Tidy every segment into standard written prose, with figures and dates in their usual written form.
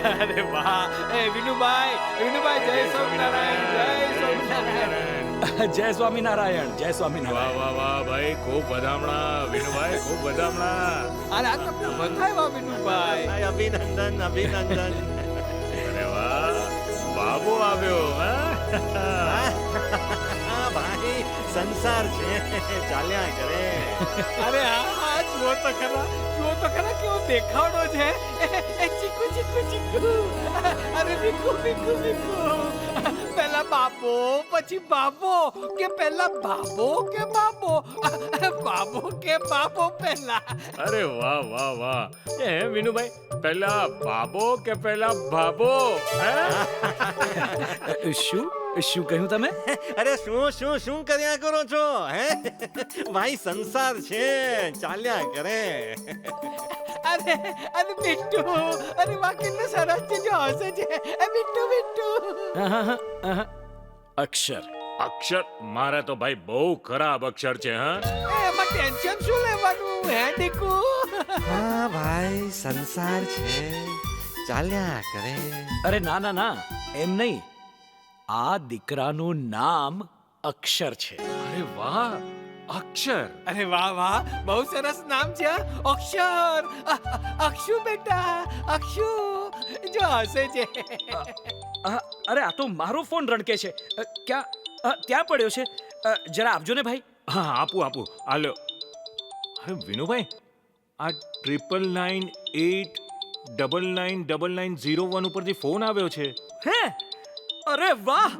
અરે વાહ, એ વિનુભાઈ જય સ્વામિનારાયણ, જય સ્વામિનારાયણ. જય સ્વામિનારાયણ. વાહ વાહ વાહ ભાઈ, ખૂબ વધામણા વિનુભાઈ, ખૂબ વધામણા. અરે આ તમને બધાય વિનુભાઈ. અભિનંદન અભિનંદન. અરે વાહ, બાબો આવ્યો. હા ભાઈ સંસાર છે, ચાલ્યા કરે. અરે આ જુઓ તો ખરા કેવો દેખાવડો છે. ચીકુ ચીકુ ચીકુ, અરે બીકુ બીકુ બીકુ. પહેલા બાબો પછી બાબો, કે પહેલા બાબો કે બાબો, બાબો કે બાબો પહેલા. અરે વાહ વાહ વાહ. એ વિનુભાઈ, પહેલા બાબો કે પહેલા બાબો? શું કહ્યું તમે? અરે શું કર્યા કરો છો હે? ભાઈ સંસાર છે, ચાલ્યા કરે. અરે બિટ્ટુ, અરે વાહ કેટલું સરસ છે જો હસે છે. બિટ્ટુ બિટ્ટુ. અક્ષર. અક્ષર? મારા તો ભાઈ બહુ ખરાબ અક્ષર છે. હા, એમાં ટેન્શન શું લેવાનું હે દીકુ? હા ભાઈ સંસાર છે, ચાલ્યા કરે. અરે ના, એમ નહીં. આ દીકરાનું નામ અક્ષર છે. અરે વાહ, અક્ષર. અરે વાહ, બહુ સરસ નામ છે. અક્ષર, અક્ષુ બેટા, અક્ષુ. જો હસે છે. અરે આ તો મારો ફોન રણકે છે. ત્યાં પડ્યો છે. જરા આપજો ને ભાઈ. હા, આપું. હાલો. અરે વિનુભાઈ, આ 9998999901 ઉપરથી ફોન આવ્યો છે. હે? અરે વાહ,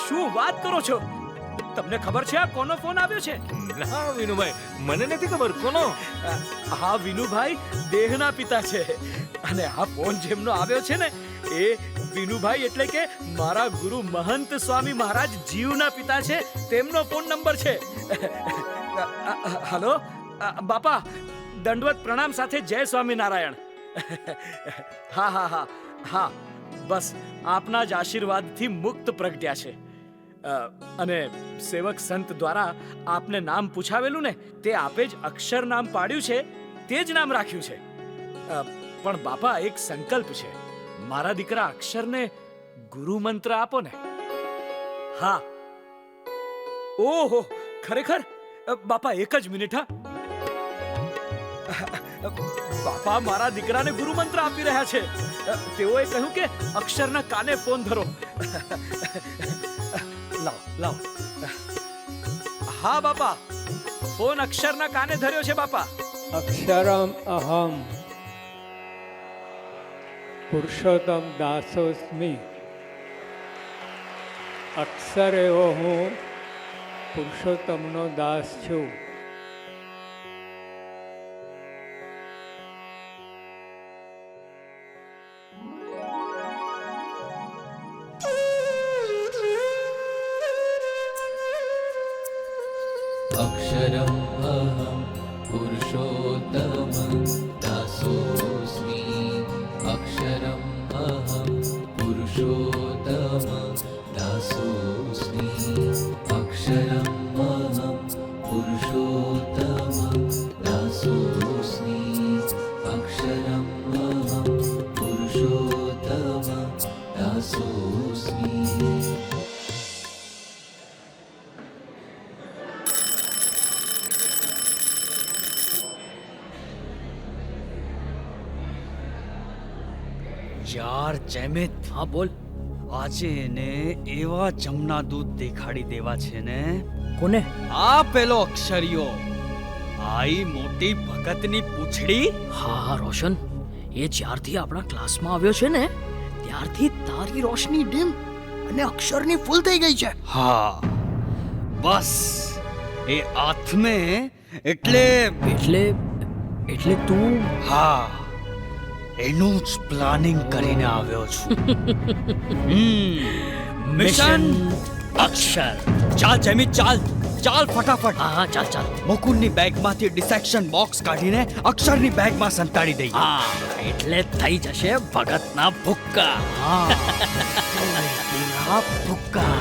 શું વાત કરો છો? તમને ખબર છે આ કોનો ફોન આવ્યો છે? ના વિનુભાઈ, મને નથી ખબર કોનો. હા વિનુભાઈ દેહના પિતા છે, અને આ ફોન જેમનો આવ્યો છે ને એ વિનુભાઈ એટલે કે મારા ગુરુ મહંત સ્વામી મહારાજ જીવના પિતા છે, તેમનો ફોન નંબર છે. હલો બાપા, દંડવત પ્રણામ સાથે જય સ્વામિનારાયણ. હા, બસ આપના જ આશીર્વાદથી મુક્ત પ્રગટ્યા છે. અને સેવક સંત દ્વારા આપને નામ પૂછાવેલું ને, તે આપે જ અક્ષર નામ પાડ્યું છે, તે જ નામ રાખ્યું છે. પણ બાપા એક સંકલ્પ છે, મારા દીકરા અક્ષરને ગુરુ મંત્ર આપો ને. હા. ઓહો, ખરેખર? બાપા એક જ મિનિટ. હા બાપા મારા દીકરાને ગુરુ મંત્ર આપી રહ્યા છે. તેઓએ કહ્યું કે અક્ષરના કાને ફોન ધરો. લાવ. હા બાપા, ફોન અક્ષરના કાને ધર્યો છે બાપા. અક્ષરમ અહમ પુરુષોત્તમ દાસોસ્મિ. અક્ષર એવો હું પુરુષોત્તમનો દાસ છું. अक्षरम् अहं पुरुषोत्तमं दासोऽस्मि. अक्षरम् अहं पुरुषोत्तमं दासोऽस्मि. अक्षरम् अहं पुरुषोत्तमं दासोऽस्मि. अक्षरम् अहं पुरुषोत्तमं दासोऽस्मि. યાર જયમિત, હા બોલ. આજે એને એવા જમના દૂધ દેખાડી દેવા છે ને. કોને? આ પેલો અક્ષરિયો, આઈ મોટી ભગતની પૂંછડી. હા રોશન, એ જ્યારથી આપણા ક્લાસમાં આવ્યો છે ને ત્યારથી તારી રોશની ડીમ અને અક્ષરની ફૂલ થઈ ગઈ છે. હા બસ, એ આથમે એટલે એટલે એટલે તું હા એનું જ પ્લાનિંગ કરીને આવ્યો છું મિશન અક્ષર. ચાલ જેમી ચાલ ચાલ ફટાફટ હા હા ચાલ ચાલ. મુકુંદની બેગમાંથી ડિસેક્શન બોક્સ કાઢીને અક્ષરની બેગમાં સંતાડી દઈએ હા એટલે થઈ જશે ભગતના ભુક્કા. હા પૂરા ભુક્કા.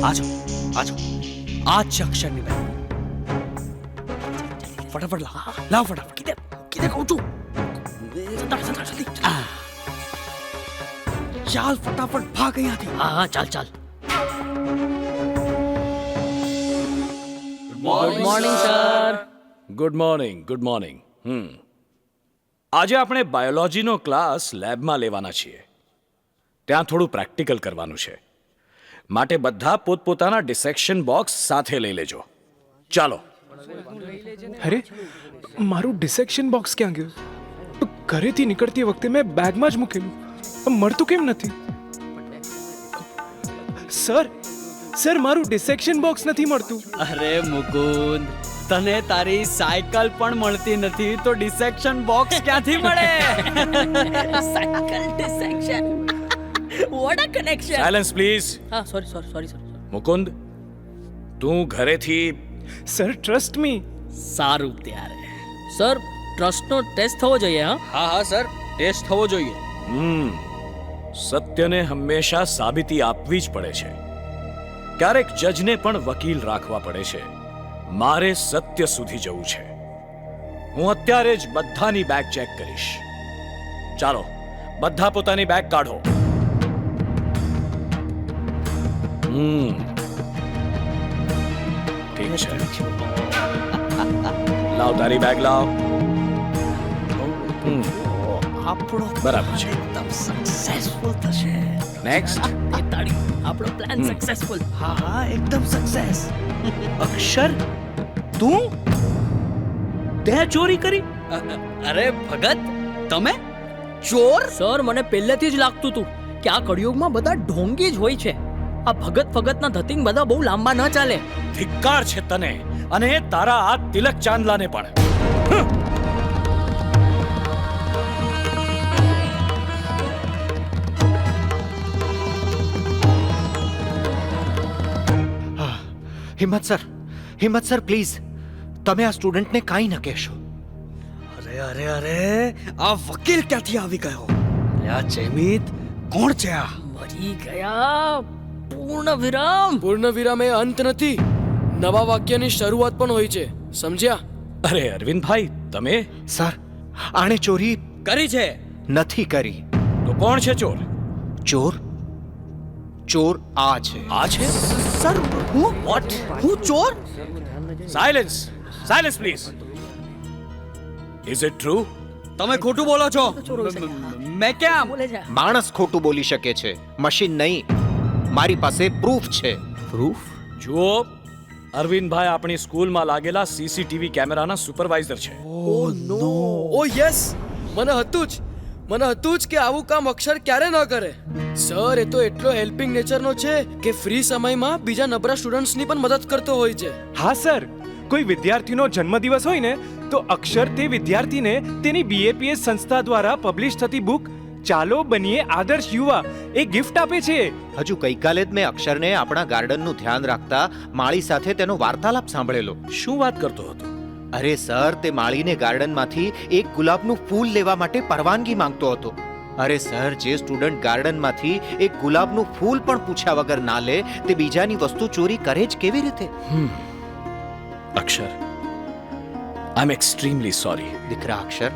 આજો આજો આ છે અક્ષરની બેગ ફટાફટ લાવ ફટાફટ કીધે કીધે કહું છું. આ. ચાલ ફટાફટ ભાગ અહીંયાથી હા હા ચાલ ચાલ. Good morning sir. Good morning good morning. આજે આપણે બાયોલોજીનો ક્લાસ લેબમાં લેવાના છીએ. ત્યાં થોડું પ્રેક્ટિકલ કરવાનું છે, માટે બધા પોતપોતાના ડિસેક્શન બોક્સ સાથે લઈ લેજો. ચાલો. અરે મારું ડિસેક્શન બોક્સ ક્યાં ગયું? ઘરેથી નીકળતી વખતે મેં બેગમાં જ મૂકેલું, મળતું કેમ નથી? સર સર મારું ડિસેક્શન બોક્સ નથી મળતું. અરે મુકુંદ તને તારી સાયકલ પણ મળતી નથી તો ડિસેક્શન બોક્સ ક્યાંથી મળે cycle dissection. What a connection. Silence please. હા sorry sorry sorry sir. Mukund, તું ઘરેથી સર ટ્રસ્ટ મી. સારું ત્યારે સર ટ્રસ્ટનો ટેસ્ટ થવો જોઈએ. હા હા હા સર ટેસ્ટ થવો જોઈએ સત્યને હંમેશા સાબિતી આપવી જ પડે છે. ક્યારેક જજને પણ વકીલ રાખવા પડે છે. મારે સત્ય સુધી જવું છે. હું અત્યારે જ બધાની બેગ ચેક કરીશ. ચાલો, બધા પોતાની બેગ કાઢો. ઠીક છે, લાવ તારી બેગ લાવ. આપણો બરાબર છે. એકદમ સક્સેસફુલ થશે નેક્સ્ટ. એ તાળી આપણો પ્લાન સક્સેસફુલ. હા હા એકદમ સક્સેસ અક્ષર, તું તે ચોરી કરી? અરે ભગત તમે ચોર સર મને પહેલેથી જ લાગતું હતું કે આ કળિયુગમાં બધા ઢોંગી જ હોય છે. આ ભગત ફગતના ધતિંગ બધા બહુ લાંબા ન ચાલે. ધિક્કાર છે તને અને તારા આ તિલક ચાંદલાને પણ. હિંમત સર પ્લીઝ, તમે આ સ્ટુડન્ટને કાંઈ ન કહેશો. અરે અરે અરે આ વકીલ ક્યાંથી આવી ગયો આ જયમીત કોણ છે આ મરી ગયા. પૂર્ણ વિરામ. પૂર્ણ વિરામ એ અંત નથી, નવા વાક્યની શરૂઆત પણ હોય છે, સમજ્યા? અરે અરવિંદભાઈ, તમે? સર આણે ચોરી કરી છે નથી કરી. તો કોણ છે ચોર? ચોર આ છે. આ છે? સર હું ચોર silence, silence please. Is it true? તમે ખોટું બોલો છો. મેં કેમ? બોલે છે. માણસ ખોટું બોલી શકે છે, મશીન નહીં. મારી પાસે પ્રૂફ છે. પ્રૂફ? જુઓ, અરવિંદભાઈ આપણી સ્કૂલમાં લાગેલા સીસીટીવી કેમેરાના સુપરવાઇઝર છે. ઓ યસ, મને હતું જ કે આવું કામ અક્ષર ક્યારે ન કરે. સર એ તો એટલો હેલ્પિંગ નેચરનો છે કે ફ્રી સમયમાં બીજા નબળા સ્ટુડન્ટ્સની પણ મદદ કરતો હોય છે. હા સર, કોઈ વિદ્યાર્થીનો જન્મદિવસ હોય ને તો અક્ષર તે વિદ્યાર્થીને તેની BAPS સંસ્થા દ્વારા પબ્લિશ થતી બુક ચાલો બનીએ આદર્શ યુવા એ ગિફ્ટ આપે છે. હજુ ગઈકાલે જ મેં અક્ષરને આપણા ગાર્ડનનું ધ્યાન રાખતા માળી સાથે તેનો વાર્તાલાપ સાંભળેલો. શું વાત કરતો હતો? અરે સર, તે માળીને ગાર્ડનમાંથી એક ગુલાબનું ફૂલ લેવા માટે પરવાનગી માંગતો હતો. અરે સર, જે સ્ટુડન્ટ ગાર્ડનમાંથી એક ગુલાબનું ફૂલ પણ પૂછ્યા વગર ના લે તે બીજાની વસ્તુ ચોરી કરે જ કેવી રીતે? અક્ષર, આઈ એમ એક્સ્ટ્રીમલી સોરી. દીકરા અક્ષર,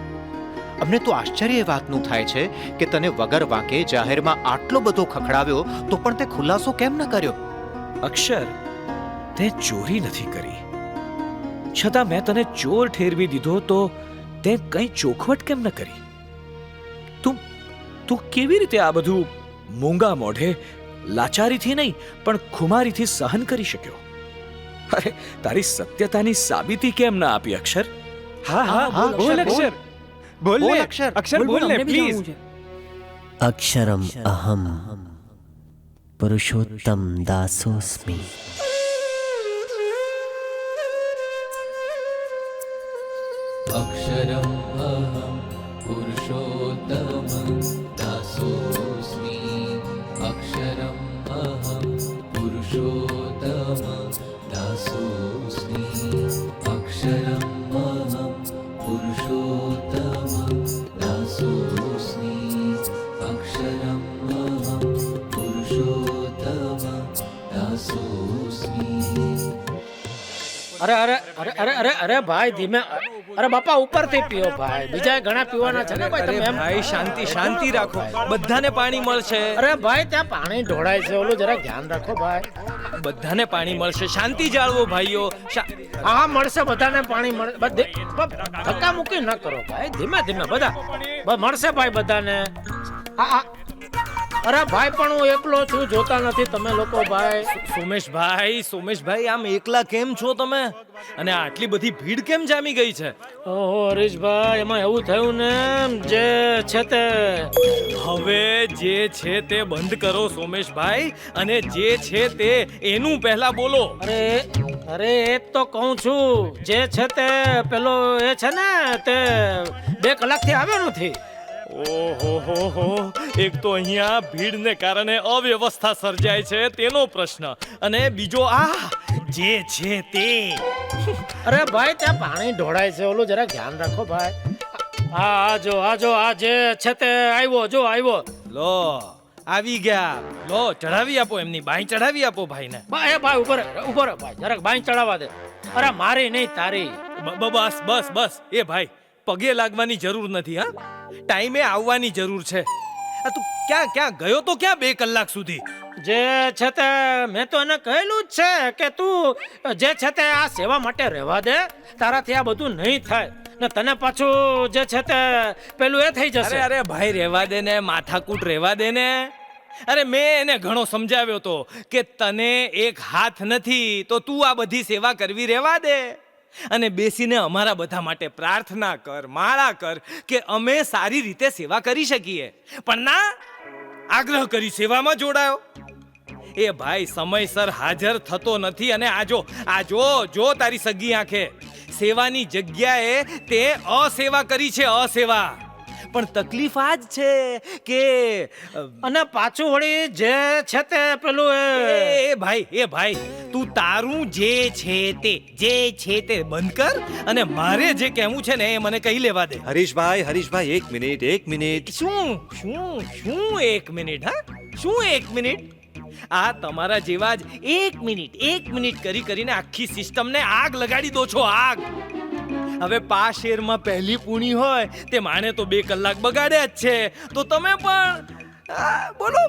અમને તો આશ્ચર્ય એ વાતનું થાય છે કે તને વગર વાંકે જાહેરમાં આટલો બધો ખખડાવ્યો તો પણ તે ખુલાસો કેમ ન કર્યો? અક્ષર, તે ચોરી નથી કરી, છતાં મેં તને ચોર ઠેરવી દીધો તો તે કંઈ ચોખવટ કેમ ન કરી? તું કેવી રીતે આ બધું મૂંગા મોઢે લાચારીથી નહીં પણ ખુમારીથી સહન કરી શક્યો? અરે, તારી સત્યતાની સાબિતી કેમ ના આપી અક્ષર? હા હા હા, બોલ અક્ષર, બોલ ને અક્ષર, બોલ ને પ્લીઝ. અક્ષરમ અહમ પુરુષોત્તમ દાસોસ્મિ. અક્ષરમ અહમ પુરુષોત્તમ દાસોસ્મિ. અક્ષરમ અહમ પુરુષોત્તમ દાસોસ્મિ. અક્ષરમ અહમ પુરુષોત્તમ દાસોસ્મિ. અક્ષરમ અહમ પુરુષોત્તમ દાસોસ્મિ. અરે અરે અરે અરે અરે અરે ભાઈ ધીમે. અરે બાપા ઉપરથી પીઓ ભાઈ, બીજા ઘણા પીવાના છે ને ભાઈ. તમે એમ ભાઈ શાંતિ શાંતિ રાખો, બધાને પાણી મળશે. અરે ભાઈ ત્યાં પાણી ઢોળાય છે, ઓલું જરા ધ્યાન રાખો ભાઈ. બધાને પાણી મળશે, શાંતિ જાળવો ભાઈઓ. હા મળશે, બધાને પાણી મળે. ધક્કા મૂકી ન કરો ભાઈ, ધીમે ધીમે બધા મળશે ભાઈ બધાને. હા અરે ભાઈ પણ હું એકલો છું, જોતા નથી તમે લોકો ભાઈ. સોમેશભાઈ આમ એકલા કેમ છો તમે? અને આટલી બધી ભીડ કેમ જામી ગઈ છે? ઓહો હરીશભાઈ, એમાં એવું થયું ને જે છે તે. હવે જે છે તે બંધ કરો સોમેશભાઈ, અને જે છે તે એનું પહેલા બોલો. અરે એ તો કહું છું, જે છે તે પેલો એ છે ને તે 2 કલાકથી આવ્યો નથી. ઓહો, એક તો અહીંયા ભીડને કારણે અવ્યવસ્થા સર્જાય છે તેનો પ્રશ્ન, અને બીજો આ જે છે તે. અરે ભાઈ ત્યાં પાણી ઢોળાય છે, ઓલું જરા ધ્યાન રાખો ભાઈ. આ જો આ જે છે તે આવ્યો. લો આવી ગયા, લો ચઢાવી આપો, એમની બાઈ ચઢાવી આપો ભાઈને. એ ભાઈ ઉભો રહે ભાઈ, જરાક બાઈ ચડાવવા દે. અરે મારી નહીં તારી. બસ એ ભાઈ, પગે લાગવાની જરૂર નથી. હા, ટાઈમે આવવાની જરૂર છે. આ તું ક્યાં ગયો તો, ક્યાં 2 કલાક સુધી? જે છે તે મેં તો એને કહેલું જ છે કે તું જે છે તે આ સેવા માટે રહેવા દે, તારાથી આ બધું નહીં થાય ને તને પાછું જે છે તે પેલું એ થઈ જશે. અરે ભાઈ રહેવા દે ને, માથાકૂટ રહેવા દે ને. અરે મેં એને ઘણો સમજાવ્યો તો કે તને એક હાથ નથી તો તું આ બધી સેવા કરવી રહેવા દે, અને બેસીને અમારા બધા માટે પ્રાર્થના કર, માળા કર કે અમે સારી રીતે સેવા કરી શકીએ. પણ ના, આગ્રહ કરી સેવામાં જોડાયો. એ ભાઈ સમયસર હાજર થતો નથી, અને આ જો તારી સગી આંખે સેવાની જગ્યાએ તે અસેવા કરી છે, અસેવા. પણ તકલીફ આ જ છે કે અને પાછું વળી જે છે તે પેલું એ ભાઈ તું તારું જે છે તે બંધ કર, અને મારે જે કહેવું છે ને એ મને કહી લેવા દે. હરીશભાઈ એક મિનિટ. શું 1 મિનિટ? હા, શું 1 મિનિટ? આ તમારા જેવા જ 1 મિનિટ કરીને આખી સિસ્ટમને આગ લગાડી દો છો, આગ. હવે શેરમાં પહેલી પૂણી હોય તે માણે તો 2 કલાક બગાડ્યા જ છે, તો તમે પણ બોલો.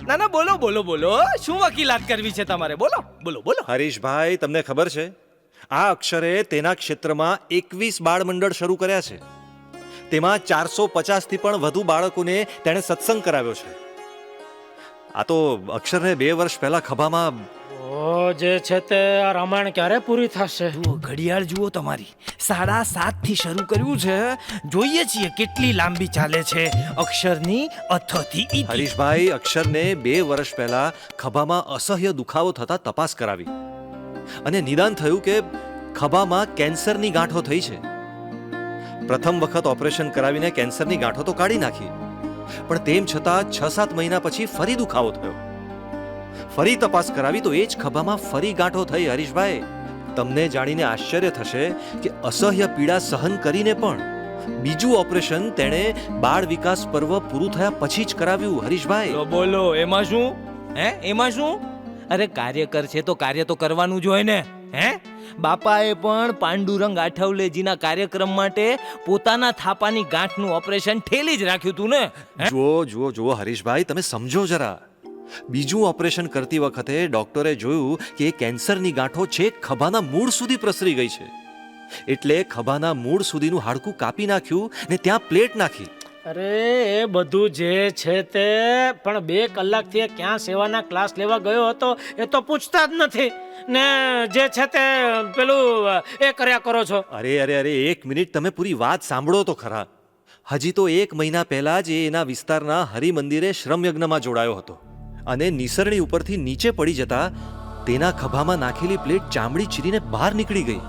ના બોલો, શું વકીલાત કરવી છે તમારે? બોલો. હરીશભાઈ, તમને ખબર છે આ અક્ષરે તેના ક્ષેત્રમાં 21 બાળ મંડળ શરૂ કર્યા છે. તેમાં 450 થી પણ વધુ બાળકોને તેણે સત્સંગ કરાવ્યો છે. આ તો અક્ષરને 2 વર્ષ પહેલા ખભામાં જે છે તે આ રામાયણ ક્યારે પૂરી થશે? ઘડિયાળ જુઓ તમારી, 7:30 થી શરૂ કર્યું છે. જોઈએ છીએ કેટલી લાંબી ચાલે છે અક્ષરની અથથી ઈતિ. હરીશભાઈ, અક્ષરને 2 વર્ષ પહેલા ખભામાં અસહ્ય દુખાવો થતા તપાસ કરાવી, અને નિદાન થયું કે ખભામાં કેન્સરની ગાંઠો થઈ છે. પ્રથમ વખત ઓપરેશન કરાવીને કેન્સરની ગાંઠો તો કાઢી નાખી, પણ તેમ છતાં 6-7 મહિના પછી ફરી દુખાવો થયો. ફરી તપાસ કરાવી તો એ જ ખભામાં ફરી ગાંઠો થઈ. હરીશભાઈ, તમને જાણીને આશ્ચર્ય થશે કે અસહ્ય પીડા સહન કરીને પણ બીજું ઓપરેશન તેણે બાળ વિકાસ પર્વ પૂરું થયા પછી જ કરાવ્યું. હરીશભાઈ બોલો, એમાં શું? અરે કાર્યકર છે તો કાર્ય તો કરવાનું જ હોય ને. બાપાએ પણ પાંડુરંગ આઠવલેજીના કાર્યક્રમ માટે પોતાના થાપાની ગાંઠનું ઓપરેશન ઠેલી જ રાખ્યું હતું ને. જુઓ હરીશભાઈ, તમે સમજો જરા. બીજું ઓપરેશન કરતી વખતે ડોક્ટરે જોયું કે કેન્સરની ગાંઠો છેક ખભાના મૂળ સુધી પ્રસરી ગઈ છે, એટલે ખભાના મૂળ સુધીનું હાડકું કાપી નાખ્યું ને ત્યાં પ્લેટ નાખી. અરે એ બધું જે છે તે પણ 2 કલાકથી ક્યાં સેવાના ક્લાસ લેવા ગયો હતો એ તો પૂછતા જ નથી ને. જે છે તે પેલું એ કર્યા કરો છો. અરે 1 મિનિટ, તમે પૂરી વાત સાંભળો તો ખરા. હજી તો 1 મહિના પહેલા જ એ એના વિસ્તારના હરિમંદિરે શ્રમયજ્ઞમાં જોડાયો હતો, અને નિસરણી ઉપરથી નીચે પડી જતા તેના ખભામાં નાખેલી પ્લેટ ચામડી ચીરીને બહાર નીકળી ગઈ.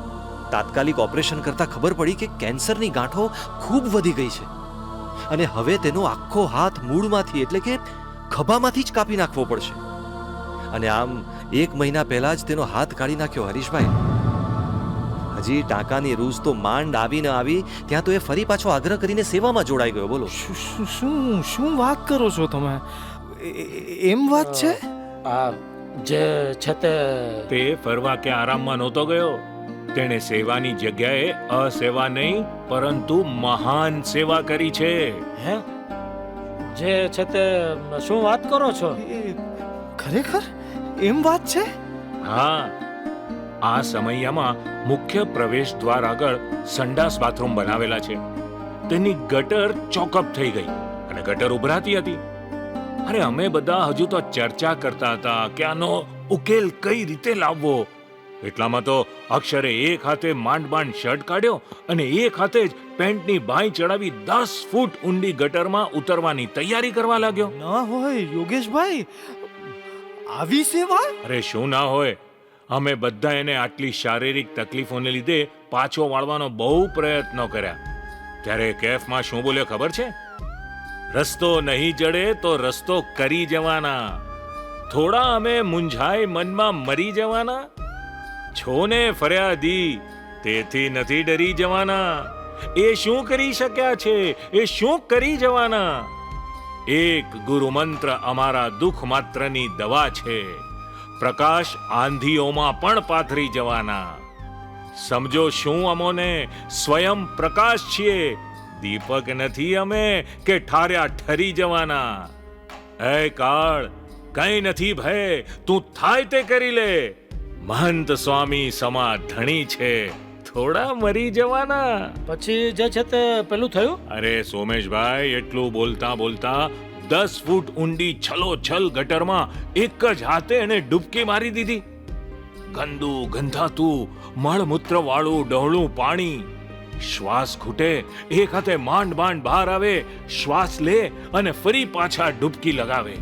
તાત્કાલિક ઓપરેશન કરતા ખબર પડી કે કેન્સરની ગાંઠો ખૂબ વધી ગઈ છે અને હવે તેનો આખો હાથ મૂળમાંથી એટલે કે ખભામાંથી જ કાપી નાખવો પડશે. અને આમ 1 મહિના પહેલા જ તેનો હાથ કાઢી નાખ્યો. હરીશભાઈ, હજી ટાંકાની રૂઝ તો માંડ આવી ન આવી ત્યાં તો એ ફરી પાછો આગ્રહ કરીને સેવામાં જોડાઈ ગયો. બોલો. શું વાત કરો છો તમે? એમ વાત છે? આ જે છે તે તે ફરવા કે આરામમાં નહોતો ગયો. તેણે સેવાની જગ્યાએ અસેવા નહીં પરંતુ મહાન સેવા કરી છે. હે જે છે તે શું વાત કરો છો? ખરેખર એમ વાત છે? હા, આ સમયમાં મુખ્ય પ્રવેશ દ્વાર આગળ સંડાસ બાથરૂમ બનાવેલા છે. તેની ગટર ચોકઅપ થઈ ગઈ અને ગટર ઉભરાતી હતી. અરે અમે બધા હજુ તો ચર્ચા કરતા હતા કે આનો ઉકેલ કઈ રીતે લાવવો. એટલામાં તો અક્ષરે એક હાથે માંડ શર્ટ કાઢ્યો અને એક હાથે જ પેન્ટની બાંય ચડાવી 10 ફૂટ ઊંડી ગટરમાં ઉતરવાની તૈયારી કરવા લાગ્યો. ના હોય યોગેશભાઈ, આવી સેવા? અરે શું ના હોય. અમે બધા એને આટલી શારીરિક તકલીફોને લીધે પાછો વાળવાનો બહુ પ્રયત્નો કર્યા. ત્યારે કેફમાં શું બોલ્યો ખબર છે? રસ્તો નહીં જડે તો રસ્તો કરી જવાના. થોડા અમે મૂંઝાય મનમાં મરી જવાના. છો ને ફરિયાદી, તેથી નથી ડરી જવાના. એ શું કરી શક્યા છે, એ શું કરી જવાના. એક ગુરુ મંત્ર અમારા દુઃખ માત્રની દવા છે. પ્રકાશ આંધીઓમાં પણ પાથરી જવાના. સમજો શું અમોને સ્વયં પ્રકાશ છીએ, દીપક નથી અમે કે ઠાર્યા ઠરી જવાના. હે કાળ, કઈ નથી ભય, તું થાય તે કરી લે. મહંત સ્વામી સમા ધણી છે, થોડા મરી જવાના. પછી જે છે તે પેલું થયું? અરે સોમેશભાઈ, એટલું બોલતા બોલતા 10 ફૂટ ઊંડી છલોછલ ગટરમાં એક જ હાથે એને ડૂબકી મારી દીધી. ગંદુ ગંધાતું મળમૂત્ર વાળું ડહોળું પાણી. શ્વાસ ખૂટે, એક હાથે માંડ બહાર આવે, શ્વાસ લે અને ફરી પાછા ડૂબકી લગાવે.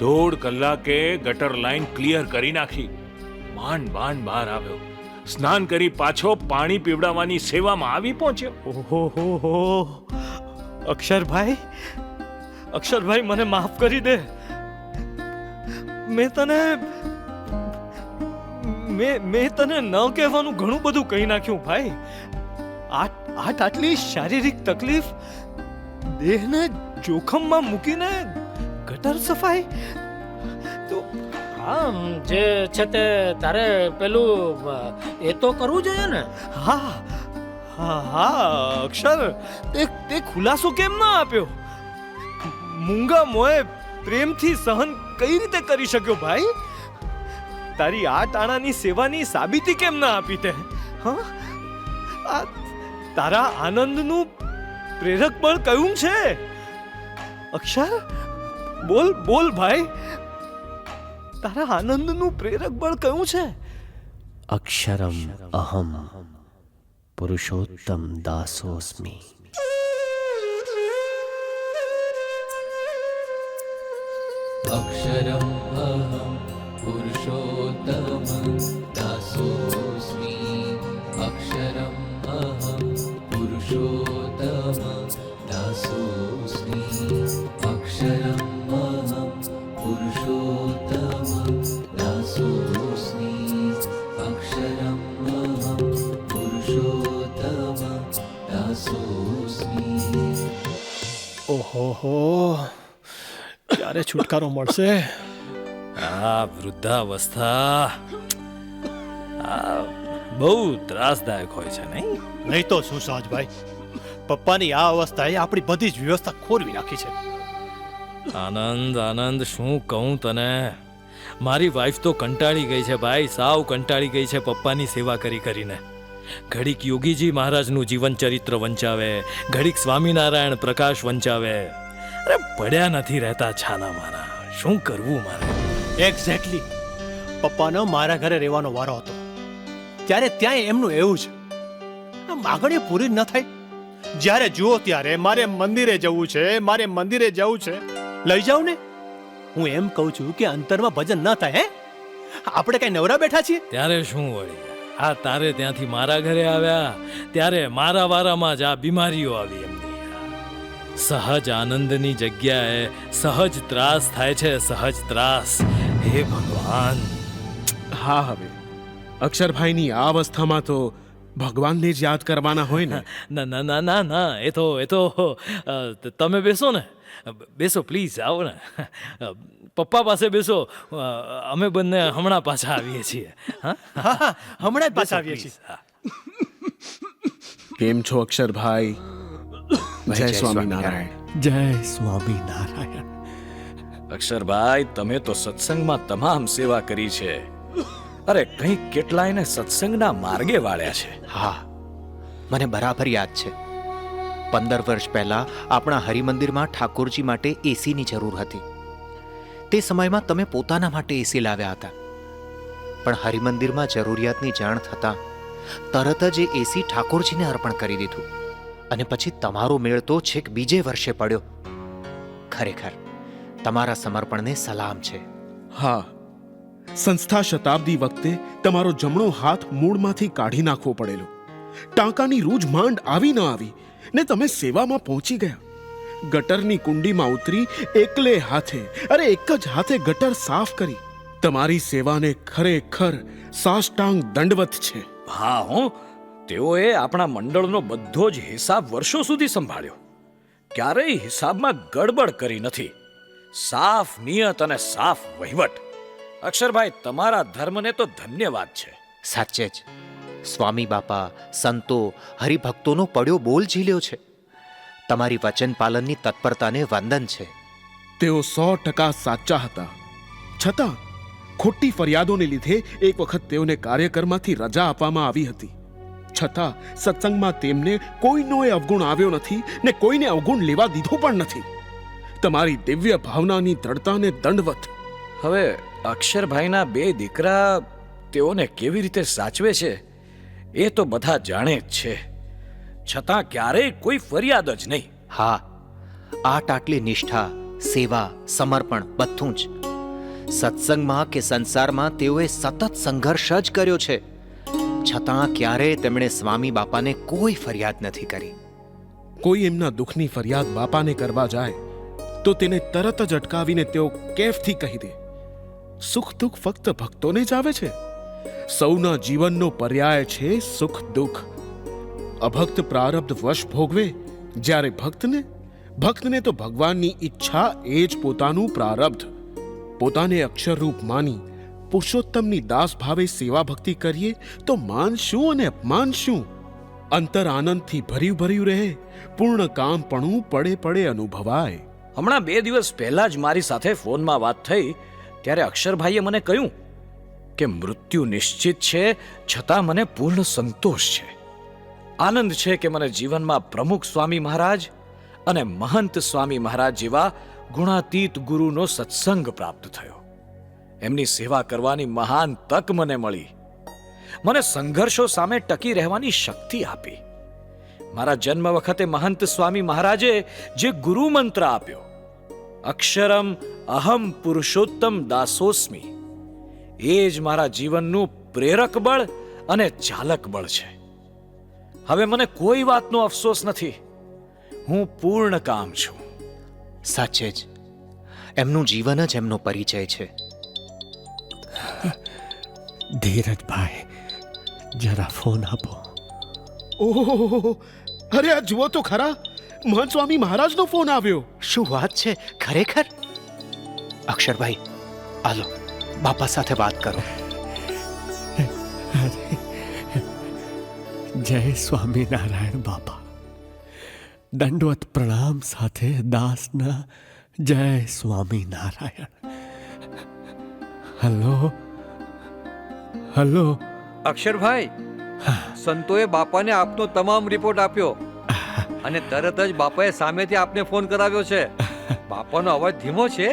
1.5 કલાકે ગટર લાઈન ક્લિયર કરી નાખી. માંડ બહાર આવ્યો. સ્નાન કરી પાછો પાણી પીવડાવવાની સેવામાં આવી પહોંચ્યો. ઓહો, અક્ષરભાઈ મને માફ કરી દે. મેં તને ન કહેવાનું ઘણું બધું કહી નાખ્યું ભાઈ. આટલી શારીરિક તકલીફ, દેહને જોખમમાં મૂકીને ગટર સફાઈ તો હા, જે છે તે તારે પેલું એ તો કરવું જોઈએ ને. હા અક્ષર, તે ખુલાસો કેમ ના આપ્યો? મૂંગા મોએ પ્રેમથી સહન કઈ રીતે કરી શક્યો ભાઈ? તારી આ ટાણાની સેવાની સાબિતી કેમ ના આપી તે? હા, તારા આનંદનું પ્રેરક બળ કયું છે? અક્ષર, બોલ ભાઈ, તારા આનંદનું પ્રેરક બળ કયું છે? અક્ષરમ અહમ પુરુષોત્તમ દાસોસ્મી. અક્ષરમ અહમ પુરુષોત્તમ દાસોસ્મી. અક્ષરમ અહમ પુરુષોત્તમ દાસોસ્મી. અક્ષરમ અહમ પુરુષોત્તમ દાસોસ્મી. અક્ષરમ અહમ પુરુષોત્તમ દાસોસ્મી. ઓહો, ક્યારે છુટકારો મળશે? આ વૃદ્ધાવસ્થા બહુ ત્રાસદાયક હોય છે નહીં? નહીં તો શું સાજભાઈ, પપ્પાની આ અવસ્થાએ આપણી બધી જ વ્યવસ્થા ખોરવી નાખી છે. આનંદ, શું કહું તને? મારી વાઈફ તો કંટાળી ગઈ છે ભાઈ, સાવ કંટાળી ગઈ છે પપ્પાની સેવા કરીને. ઘડીક યોગીજી મહારાજનું જીવન ચરિત્ર વંચાવે, ઘડીક સ્વામિનારાયણ પ્રકાશ વંચાવે. અરે પડ્યા નથી રહેતા છાના મારા. શું કરવું મારે? એક્ઝેક્ટલી. પપ્પાનો મારા ઘરે રહેવાનો વારો હતો ત્યારે ત્યાં એમનું એવું છે, માગણીઓ પૂરી ન થાય. જ્યારે જુઓ ત્યારે મારે મંદિરે જવું છે, લઈ જાવ ને. હું એમ કહું છું કે અંતરમાં ભજન ન થાય. હે આપણે કઈ નવરા બેઠા છીએ? ત્યારે શું વળી, આ તારે ત્યાંથી મારા ઘરે આવ્યા ત્યારે મારા વારામાં જ આ બીમારીઓ આવી એમની. સહજ આનંદની જગ્યાએ સહજ ત્રાસ થાય છે, સહજ ત્રાસ. હે ભગવાન. હા, હવે અક્ષરભાઈની આ અવસ્થામાં તો ભગવાનને જ યાદ કરવાના હોય ને. ના ના ના ના ના, એ તો તમે બેસો ને, બેસો પ્લીઝ, આવો ને, પપ્પા પાસે બેસો. અમે બંને હમણાં પાછા આવીએ છીએ. હા, હમણાં જ પાછા આવીએ છીએ. કેમ છો અક્ષરભાઈ? જય સ્વામિનારાયણ. જય સ્વામિનારાયણ. અક્ષરભાઈ, તમે તો સત્સંગમાં તમામ સેવા કરી છે. અરે કંઈક કેટલાયને સત્સંગના માર્ગે વાળ્યા છે. હા, મને બરાબર યાદ છે. 15 વર્ષ પહેલા આપણા હરિમંદિરમાં ઠાકોરજી માટે એસીની જરૂર હતી. તે સમયમાં તમે પોતાના માટે એસી લાવ્યા હતા, પણ હરિમંદિરમાં જરૂરિયાતની જાણ થતાં તરત જ એ એસી ઠાકોરજીને અર્પણ કરી દીધું, અને પછી તમારો મેળ તો છેક બીજે વર્ષે પડ્યો. ખરેખર તમારા સમર્પણને સલામ છે. હા, સંસ્થા શતાબ્દી વખતે તમારો જમણો હાથ મૂળમાંથી કાઢી નાખવો પડેલો. ટાંકાની રૂજ માંડ આવી ન આવી ને તમે સેવામાં પહોંચી ગયા. ગટરની કુંડીમાં ઉતરી એકલે હાથે, અરે એક જ હાથે ગટર સાફ કરી. તમારી સેવાને ખરેખર સાષ્ટાંગ દંડવત છે. હા હો, તેઓએ આપણા મંડળનો બધો જ હિસાબ વર્ષો સુધી સંભાળ્યો. ક્યારેય હિસાબમાં ગડબડ કરી નથી. સાફ નિયત અને સાફ વહીવટ. અક્ષરભાઈ, તમારા ધર્મને તો ધન્યવાદ છે. સાચે જ સ્વામી બાપા, સંતો, હરિભક્તોનો પડ્યો બોલ ઝીલ્યો છે. તમારી વચન પાલનની તત્પરતાને વંદન છે. તેઓ 100% સાચા હતા. છતાં ખોટી ફરિયાદોને લીધે એક વખત તેઓને કાર્યક્રમમાંથી રજા આપવામાં આવી હતી. છતાં સત્સંગમાં તેમને કોઈનોય અવગુણ આવ્યો નથી ને કોઈને અવગુણ લેવા દીધો પણ નથી. તમારી દિવ્ય ભાવનાની દ્રઢતાને દંડવત. હવે અક્ષરભાઈના 2 દીકરા તેઓને કેવી રીતે સાચવે છે એ તો બધા જાણે જ છે. છતાં ક્યારેય કોઈ ફરિયાદ જ નહીં. હા, આટલી નિષ્ઠા, સેવા, સમર્પણ બધું જ. સત્સંગમાં કે સંસારમાં તેઓએ સતત સંઘર્ષ જ કર્યો છે. છતાં ક્યારેય તેમણે સ્વામી બાપાને કોઈ ફરિયાદ નથી કરી. કોઈ એમના દુઃખની ફરિયાદ બાપાને કરવા જાય તો તેને તરત જ અટકાવીને તેઓ કેફથી કહી દે, સુખ દુઃખ ફક્ત ભક્તોને જ આવે છે. સૌના જીવનનો પર્યાય છે સુખ દુઃખ. અભક્ત પ્રારબ્ધ વશ ભોગવે, જ્યારે ભક્તને તો ભગવાનની ઈચ્છા એ જ પોતાનું પ્રારબ્ધ. પોતાને અક્ષરરૂપ માની પુરુષોત્તમની દાસ ભાવે સેવા ભક્તિ કરીએ તો માન શું અને અપમાન શું? અંતર આનંદથી ભર્યું રહે, પૂર્ણ કામપણું પડે પડે અનુભવાય. હમણાં 2 દિવસ પહેલા જ મારી સાથે ફોનમાં વાત થઈ ત્યારે અક્ષરભાઈએ મને કહ્યું કે મૃત્યુ નિશ્ચિત છે, છતાં મને પૂર્ણ સંતોષ છે. આનંદ છે કે મને જીવનમાં પ્રમુખ સ્વામી મહારાજ અને મહંત સ્વામી મહારાજ જેવા ગુણાતીત ગુરુનો સત્સંગ પ્રાપ્ત થયો. એમની સેવા કરવાની મહાન તક મને મળી. મને સંઘર્ષો સામે ટકી રહેવાની શક્તિ આપી. મારા જન્મ વખતે મહંત સ્વામી મહારાજે જે ગુરુ મંત્ર આપ્યો, અક્ષરમ અહમ પુરુષોત્તમ દાસોસ્મિ, એ જ મારા જીવનનું પ્રેરક બળ અને ચાલક બળ છે. હવે મને કોઈ વાતનો અફસોસ નથી. હું પૂર્ણ કામ છું. સાચે જ એમનું જીવન જ એમનો પરિચય છે. ધીરજભાઈ, જરા ફોન આપો. ઓહો, અરે આ જુઓ તો ખરા, મહંત સ્વામી મહારાજનો ફોન આવ્યો. શું વાત છે? ખરેખર? અક્ષરભાઈ, આલો બાપા સાથે વાત કરો. જય સ્વામિનારાયણ બાપા. દંડવત પ્રણામ સાથે દાસના જય સ્વામિનારાયણ. હલો. અક્ષરભાઈ, સંતોએ બાપાને આપનો તમામ રિપોર્ટ આપ્યો અને તરત જ બાપાએ સામેથી આપને ફોન કરાવ્યો છે. બાપાનો અવાજ ધીમો છે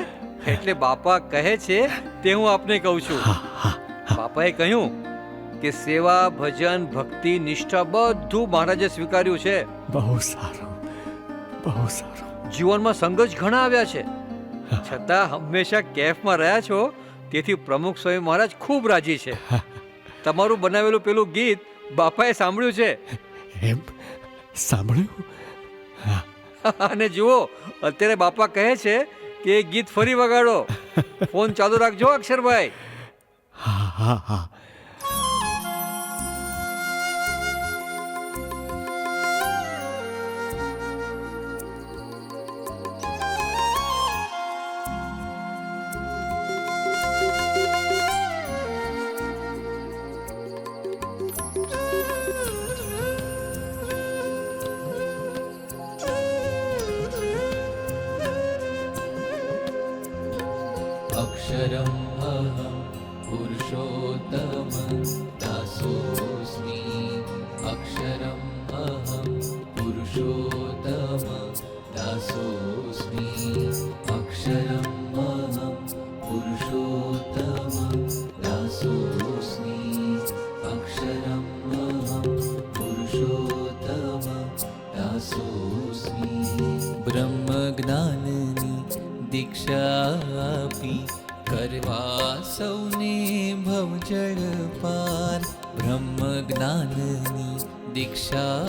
એટલે બાપા કહે છે તે હું આપને કહું છું. બાપાએ કહ્યું કે સેવા, ભજન, ભક્તિ, નિષ્ઠા બધું મહારાજે સ્વીકાર્યું છે. બહુ સારું, બહુ સારું. જીવનમાં સંઘર્ષ ઘણા આવ્યા છે, છતાં હંમેશા કેફમાં રહ્યા છો, તેથી પ્રમુખ સ્વામી મહારાજ ખૂબ રાજી છે. તમારું બનાવેલું પેલું ગીત બાપાએ સાંભળ્યું છે. એમ સાંભળ્યું? અને જુઓ, અત્યારે બાપા કહે છે કે એ ગીત ફરી વગાડો. ફોન ચાલુ રાખજો અક્ષરભાઈ. હા હા હા. अक्षरम् अहं पुरुषोत्तम दासोऽस्मि. अक्षरम् अहं पुरुषोत्तम दासोऽस्मि. अक्षरम् अहं पुरुषोत्तम दासोऽस्मि. अक्षरम् अहं पुरुषोत्तम दासोऽस्मि. ब्रह्मज्ञाननि दीक्षा આપી કરવા સૌને ભવજળ પાર. બ્રહ્મ જ્ઞાનની દીક્ષા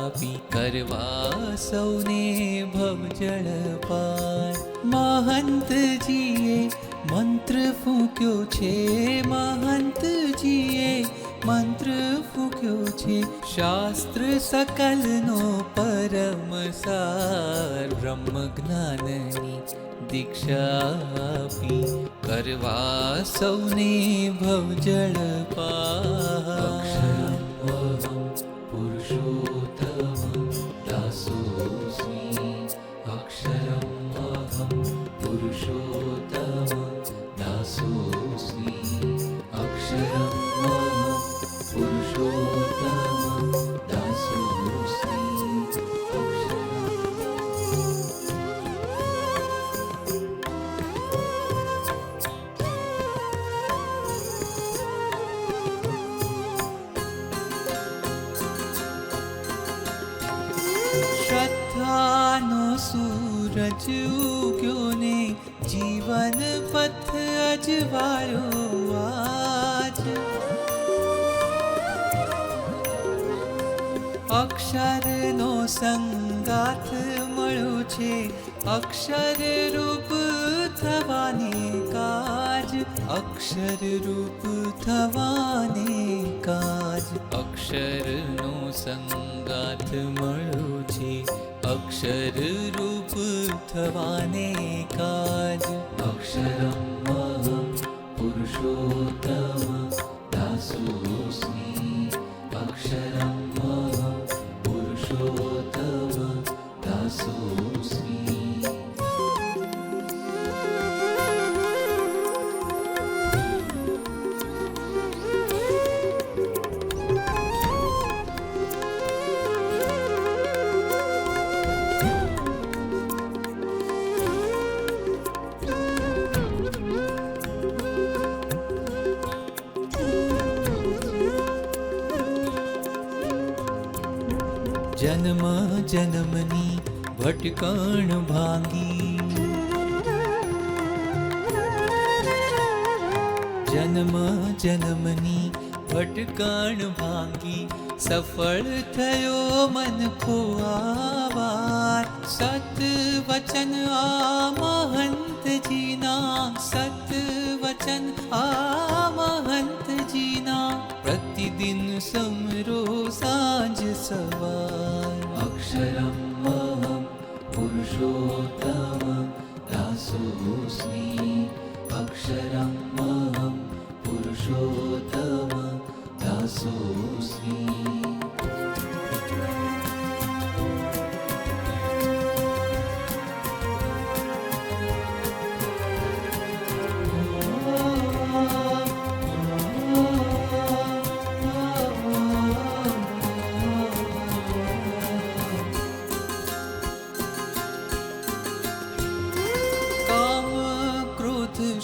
આપી કરવા સૌને ભવજળ પાર. મહંતજીએ મંત્ર ફૂંક્યો છે, મહંતજીએ મંત્ર ફૂંક્યો છે. શાસ્ત્ર સકલનો પરમ સાર. બ્રહ્મ જ્ઞાનની દીક્ષા આપી કરવા સૌને ભવજળ પાર. પુરુષોત્તમ દાસોસ્મિ. અક્ષરમ અહમ પુરુષોત્તમ દાસોસ્મિ. અક્ષરમ અહમ પુરુષોત્તમ દાસોસ્મિ. શ્રદ્ધાનો સૂરજ ઉગ્યો ને જીવન પથ અજવાળ્યો આજ. અક્ષરનો સંગાથ મળ્યો છે, અક્ષર રૂપ થવાને કાજ. અક્ષર રૂપ થવાને કાજ. અક્ષરનો સંગાથ મળ્યો છે, અક્ષર રૂપ થવાને કાજ. અક્ષરમ અહમ પુરુષોત્તમ દાસોસ્મિ. અક્ષરમ અહમ પુરુષોત્તમ દાસોસ્મિ. જન્મ જન્મની ભટકણ ભાંગી. જન્મ જન્મની ભટકણ ભાંગી. સફળ થયો મન કો આવાર. સત વચન આ મહંતજીના. સત વચન આ મહંતજીના. પ્રતિદિન સમરો સાંજ સવાર. અક્ષરમ અહમ પુરુષોત્તમ દાસોસ્મિ. અક્ષરમ અહમ પુરુષોત્તમ દાસોસ્મિ.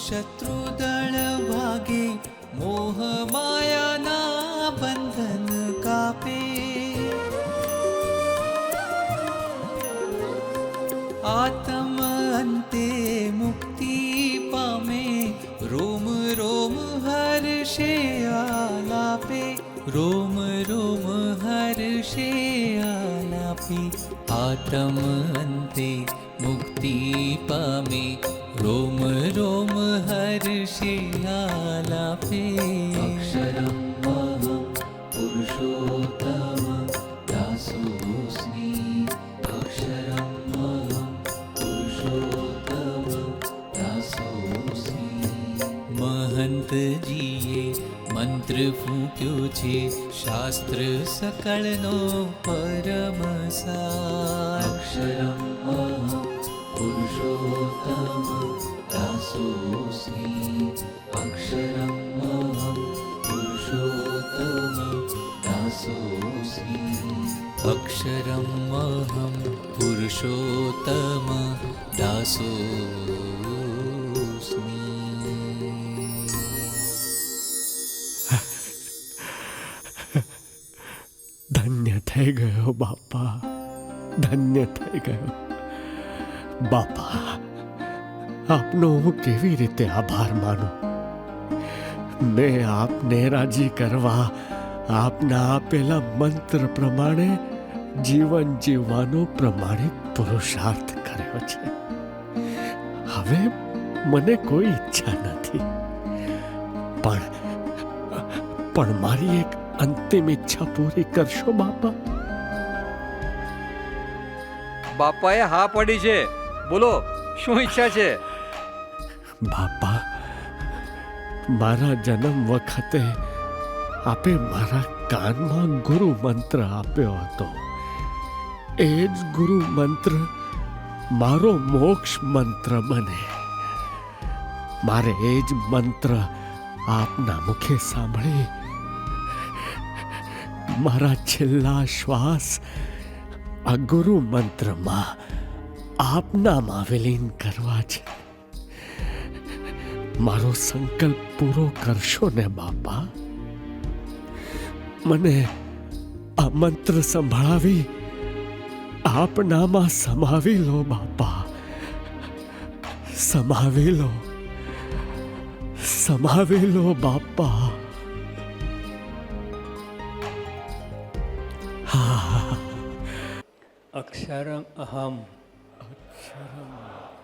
શત્રુ દળ ભાગે. મોહ માયાના બંધન કાપે. આત્મ અંતે હર્ષે આલાપે રોમ રોમ હર્ષે આલાપે આત્મ અંતે મુક્તિ પામે રોમ રોમ હર્ષે આલાપે અક્ષરમ અહમ પુરુષોત્તમ દાસોસ્મી અક્ષરમ અહમ પુરુષોત્તમ દાસોસ્મી મહંતજીએ મંત્ર ફૂંક્યો છે શાસ્ત્ર સકળનો પરમ સાર અક્ષરમ અહમ પુરુષોત્તમ દાસોસ્મી અક્ષરમ અહમ પુરુષોત્તમ દાસોસ્મી અક્ષરમ અહમ પુરુષોત્તમ દાસોસ્મી ધન્ય થઈ ગયો બાપા, ધન્ય થઈ ગયો બાપા. આપનો હું કેવી રીતે આભાર માનું? મેં આપને રાજી કરવા આપના આપેલા મંત્ર પ્રમાણે જીવન જીવવાનો પ્રમાણિત પુરુષાર્થ કર્યો છે. હવે મને કોઈ ઈચ્છા નથી, પણ મારી એક અંતિમ ઈચ્છા પૂરી કરશો બાપા? બાપાએ હા પડી છે, બોલો શું ઈચ્છા છે? બાપા, મારા જન્મ વખતે આપે મારા કાનમાં ગુરુ મંત્ર આપ્યો હતો. એ જ ગુરુ મંત્ર મારો મોક્ષ મંત્ર બને. મારે એ જ મંત્ર આપના મુખે સાંભળી મારા છેલ્લા શ્વાસ આ ગુરુ મંત્રમાં આપનામાં વિલીન કરવા છે. મારો સંકલ્પ પૂરો કરશો ને બાપા? મને આ મંત્ર સંભળાવી આપનામાં સમાવી લો બાપા, સમાવી લો, સમાવી લો બાપા. અક્ષરમ અહમ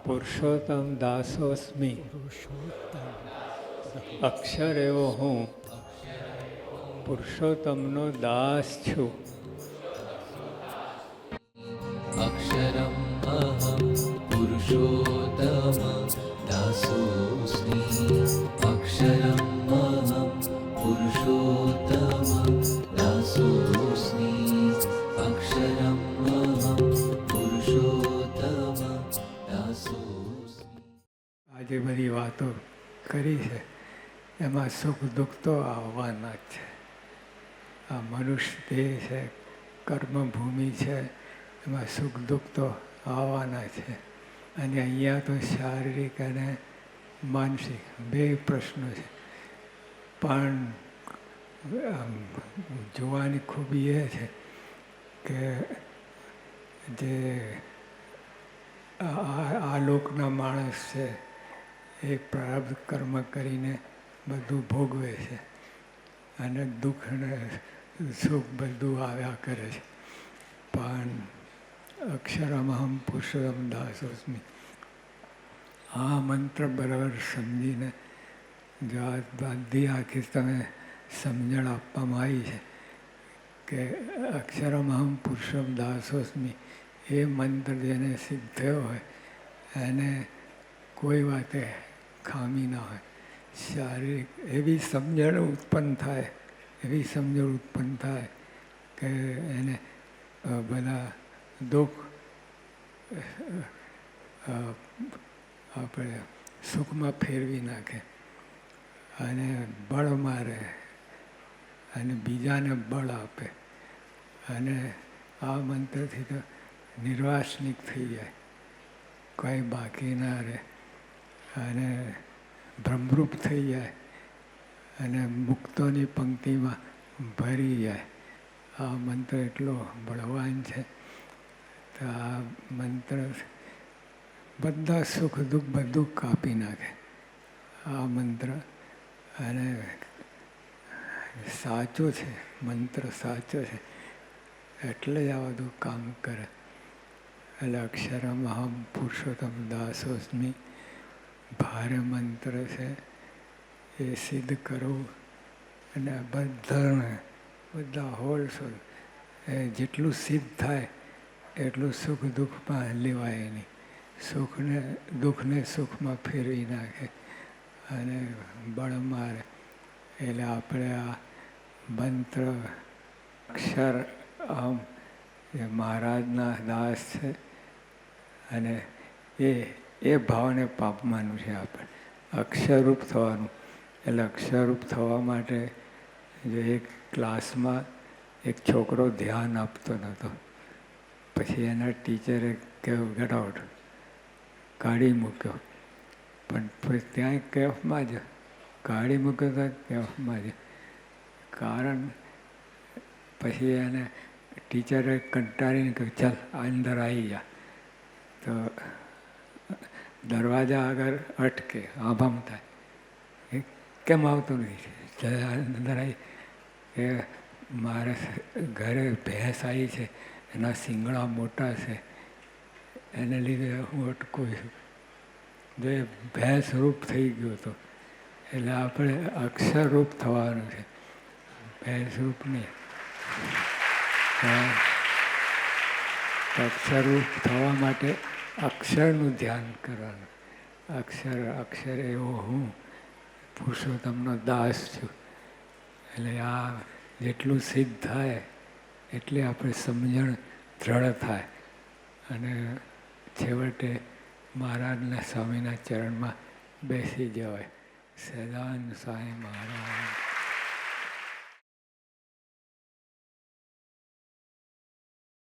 પુરુષોત્તમ દાસોસ્મી. અક્ષર એવો હું પુરુષોત્તમનો દાસ છું. અક્ષરમ અહમ પુરુષોત્તમ દાસોસ્મી. અક્ષરમ અહમ પુરુષોત્તમ દાસોસ્મી. અક્ષરમ અહમ પુરુષોત્તમ દાસોસ્મી. આજે બધી વાતો કરી છે, એમાં સુખ દુઃખ તો આવવાના જ છે. આ મનુષ્ય દેહ છે, કર્મભૂમિ છે, એમાં સુખ દુઃખ તો આવવાના છે. અને અહીંયા તો શારીરિક અને માનસિક બે પ્રશ્નો છે. પણ જોવાની ખૂબી એ છે કે જે આ લોકના માણસ છે એ પ્રારબ્ધ કર્મ કરીને બધું ભોગવે છે અને દુઃખ અને સુખ બધું આવ્યા કરે છે. પણ અક્ષરમહમ પુરુષોત્તમ દાસોસ્મી આ મંત્ર બરાબર સમજીને જો આ બધી આખી તમે સમજણ આપવામાં આવી છે કે અક્ષરમહમ પુરુષોત્તમ દાસોસ્મી એ મંત્ર જેને સિદ્ધ થયો હોય એને કોઈ વાતે ખામી ના હોય. શારીરિક એવી સમજણ ઉત્પન્ન થાય, એવી સમજણ ઉત્પન્ન થાય કે એને બધા દુઃખ આપણે સુખમાં ફેરવી નાખે અને બળ મારે અને બીજાને બળ આપે. અને આ મંત્રથી તો નિર્વાસનિક થઈ જાય, કંઈ બાકી ના રહે અને ભ્રમરૂપ થઈ જાય અને મુક્તોની પંક્તિમાં ભરી જાય. આ મંત્ર એટલો બળવાન છે. તો આ મંત્ર બધા સુખ દુઃખ બધું કાપી નાખે આ મંત્ર. અને સાચો છે, મંત્ર સાચો છે, એટલે જ આ બધું કામ કરે. એટલે અક્ષરમ અહમ પુરુષોત્તમ દાસોસ્મી ભારે મંત્ર છે, એ સિદ્ધ કરવું. અને બધા હોલસોલ જેટલું સિદ્ધ થાય એટલું સુખ દુઃખમાં લેવાય નહીં. દુઃખને સુખમાં ફેરવી નાખે અને બળ મારે. એટલે આપણે આ મંત્ર અક્ષર અહમ એ મહારાજના દાસ છે અને એ ભાવને પામવાનું છે આપણે, અક્ષરરૂપ થવાનું. એટલે અક્ષરરૂપ થવા માટે જો એક ક્લાસમાં એક છોકરો ધ્યાન આપતો નહોતો, પછી એના ટીચરે કહ્યું ગેટ આઉટ, કાઢી મૂક્યો. પણ ત્યાં કેફમાં જ કાઢી મૂક્યો તો કેફમાં જ. કારણ પછી એને ટીચરે કંટાળીને કહ્યું ચાલ અંદર આવી જા. તો દરવાજા આગળ અટકે, આભામ થાય, કેમ આવતો નથી? અંદર આવી કે મારે ઘરે ભેંસ આવી છે, એના શિંગડા મોટા છે, એને લીધે હું અટકું છું. જો એ ભેંસ રૂપ થઈ ગયો હતો. એટલે આપણે અક્ષરરૂપ થવાનું છે, ભેંસ રૂપ નહીં. અક્ષરરૂપ થવા માટે અક્ષરનું ધ્યાન કરવાનું. અક્ષર એવો હું પુરુષોત્તમનો દાસ છું. એટલે આ જેટલું સિદ્ધ થાય એટલી આપણી સમજણ દ્રઢ થાય અને છેવટે મહારાજના સ્વામીના ચરણમાં બેસી જવાય. સદાનંદ સ્વામી મહારાજ.